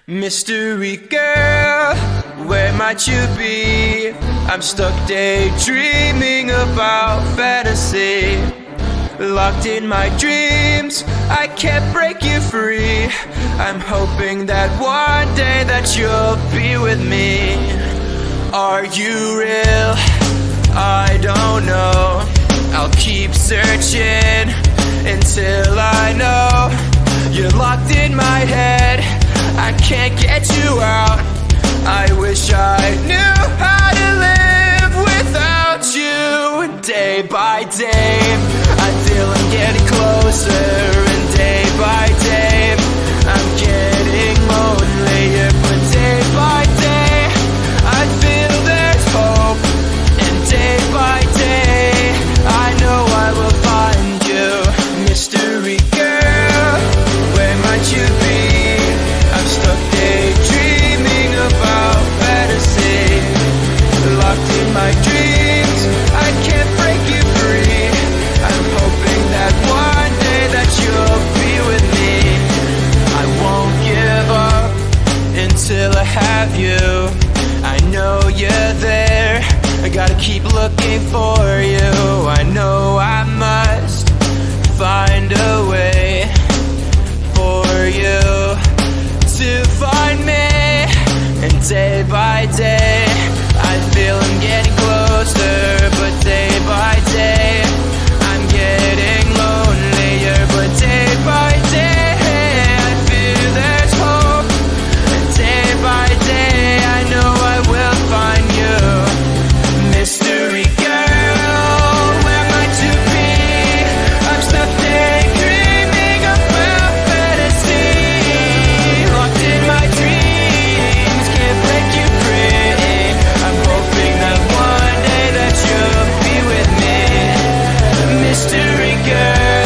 Mystery girl, where might you be? I'm stuck daydreaming about fantasy. Locked in my dreams, I can't break you free. I'm hoping that one day that you'll be with me. Are you real? I don't know. I'll keep searching until I know. You're locked in my head, I can't get you out. I wish I knew how to live without you. Day by day, I feel I'm getting closer, and day by day, I'm getting lonelier. But day by day, I feel there's hope, and day by day, I know I will find you. Mystery girl, where might you be? I'm stuck daydreaming about fantasy. Locked in my dreams, I can't break you free. I'm hoping that one day that you'll be with me. I won't give up until I have you. I know you're there, I gotta keep looking for you. I know I must find a way for you to find me. And day by day, I feel I'm getting closer. But day by day, I'm getting lonelier. But day by day, I feel there's hope. And day by day, I know I will find you. Mystery girl, where might you be? I'm stuck daydreaming about fantasy. Locked in my dreams, can't break you free. I'm hoping that one day that you'll be with me. Mystery girl.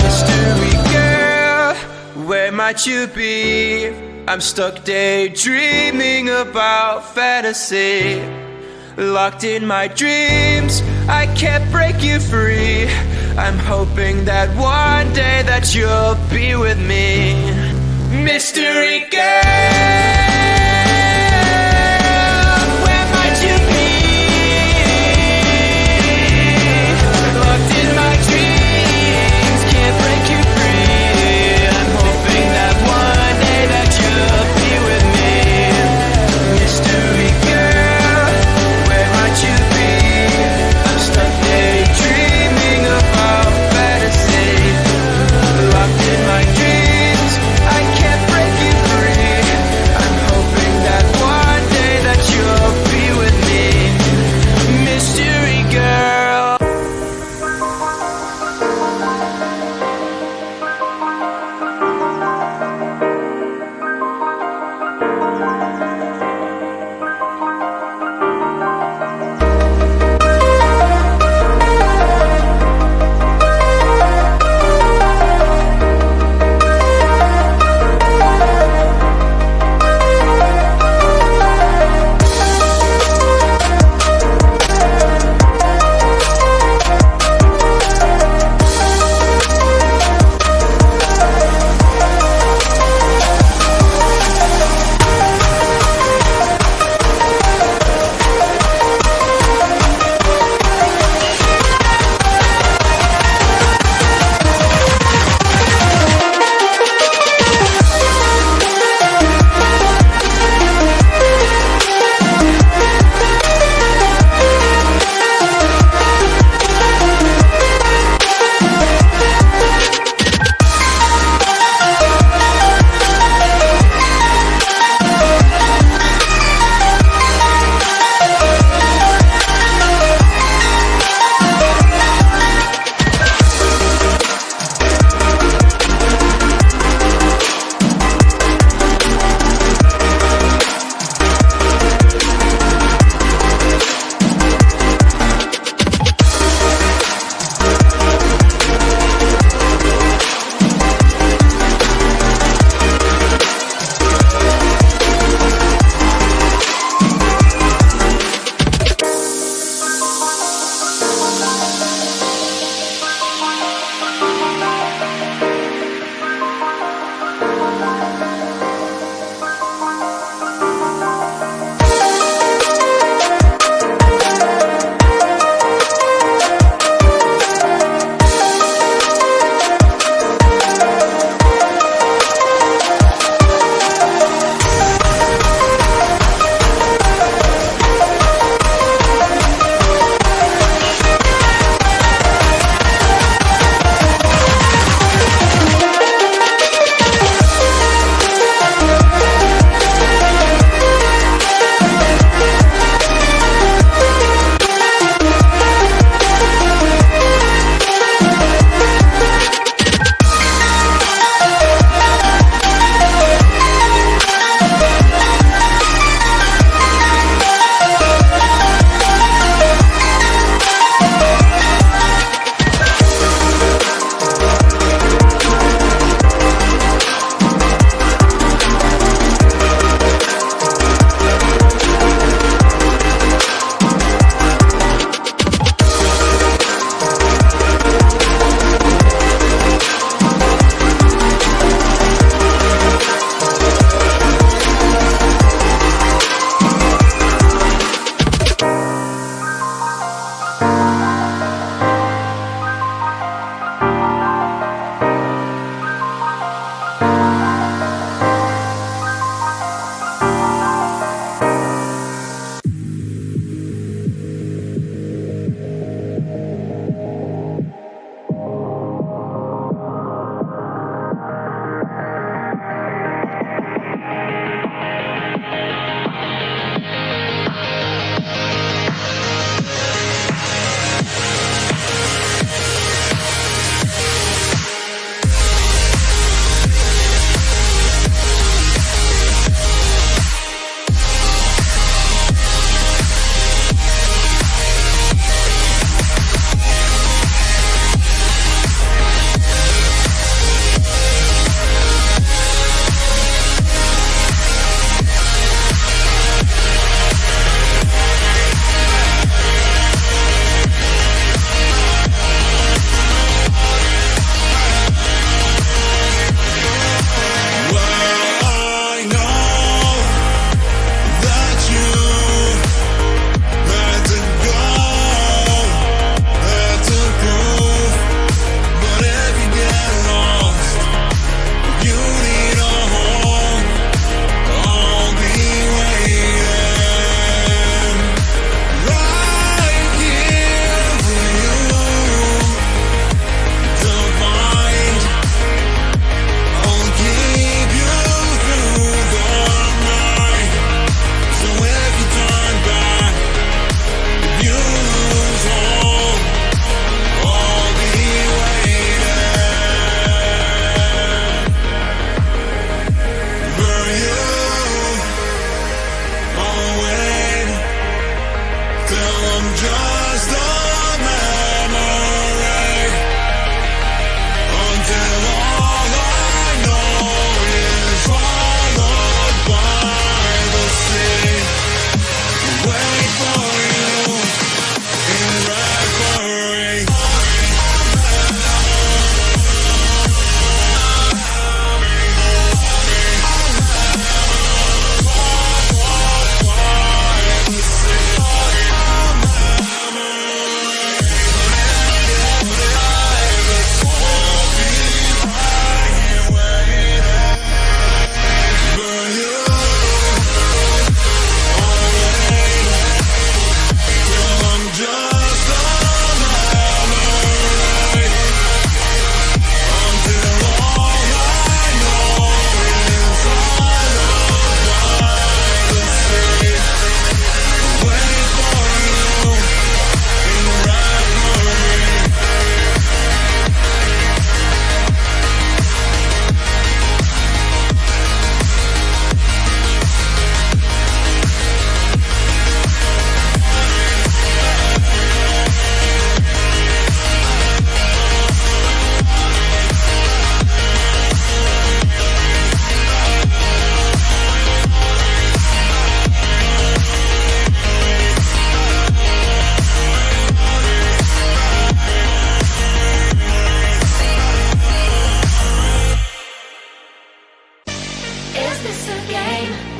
Mystery girl, where might you be? I'm stuck daydreaming about fantasy. Locked in my dreams, I can't break you free. I'm hoping that one day that you'll be with me. Mystery girl, where might you be? Locked in my dreams, can't break you free. I'm hoping that one day that you'll be with me. Mystery girl, where might you be? I'm stuck daydreaming about fantasy. Locked in my dreams,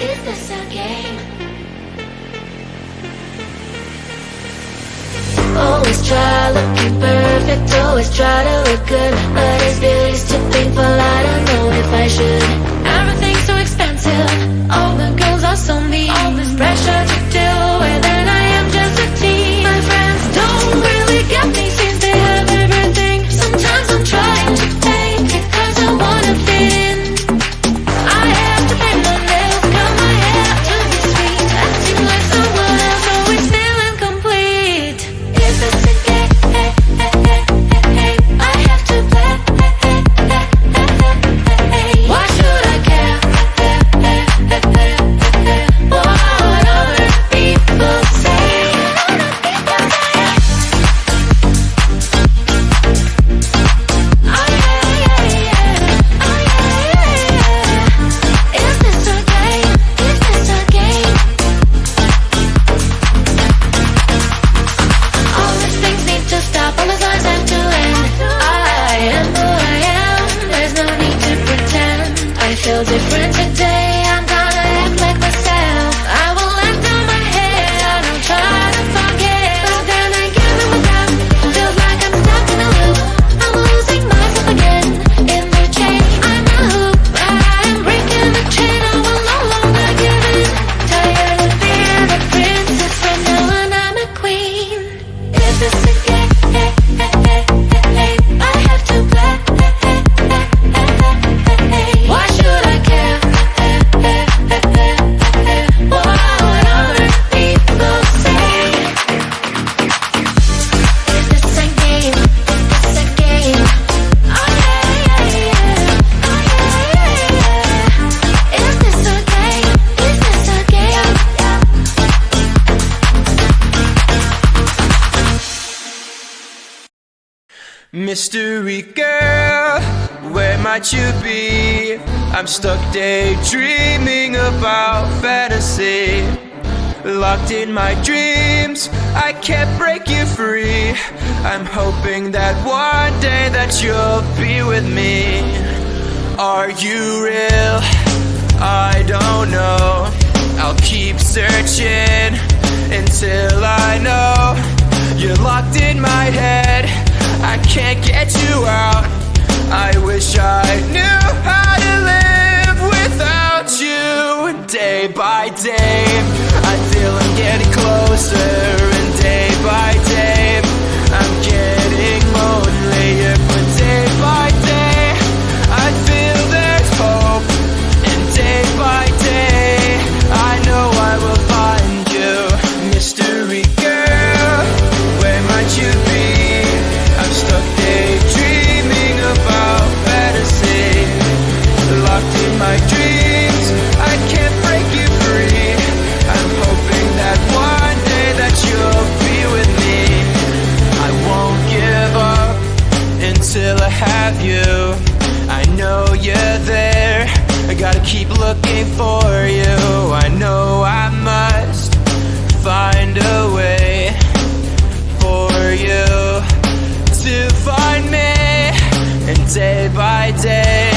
Is this a game? Always try looking perfect, always try to look good, but it's beauty's too painful, I don't know if I should. Everything's so expensive, all the girls are so mean, all this pressure to deal with, and I am just a teen. My friends don't really get me since they have everything. Sometimes I'm trying to fake it cause I wanna fit in. I have to paint my nails, cut my hair to be sweet, acting like someone else, always feeling complete. Is this a game? I have to play. Why should I care? What other people say? Is this a game? Is this a game? All these things need to stop, all the signs have to end. I am who I am, there's no need to pretend. I feel different today, I'm gonna act like myself. I will let down my head, I don't try to forget. But then I give it without, feels like I'm stuck in a loop. I'm losing myself again, in the chain. I'm a hoop, but I am breaking the chain, I will no longer give in. Tired of being a princess, from now on I'm a queen. Is this a game? I have to play. Why should I care? What other people say? Is this a game? Is this a game? Oh yeah, yeah, yeah. Oh yeah, yeah, yeah. Is this a game? Is this a game? Mystery girl, where might you be? I'm stuck daydreaming about fantasy. Locked in my dreams, I can't break you free. I'm hoping that one day that you'll be with me. Are you real? I don't know. I'll keep searching until I know. You're locked in my head, I can't get you out. I wish I knew how to live without you. Day by day, I feel I'm getting closer, and day by day, I'm getting lonelier. But day by day, I feel there's hope, and day by day, I know I will find you. Mystery girl, where might you be? I'm stuck daydreaming about fantasy. Locked in my dreams, I can't break you free. I'm hoping that one day that you'll be with me. I won't give up until I have you. I know you're there, I gotta keep looking for you. I know I must find a way for you to find me. And day by day,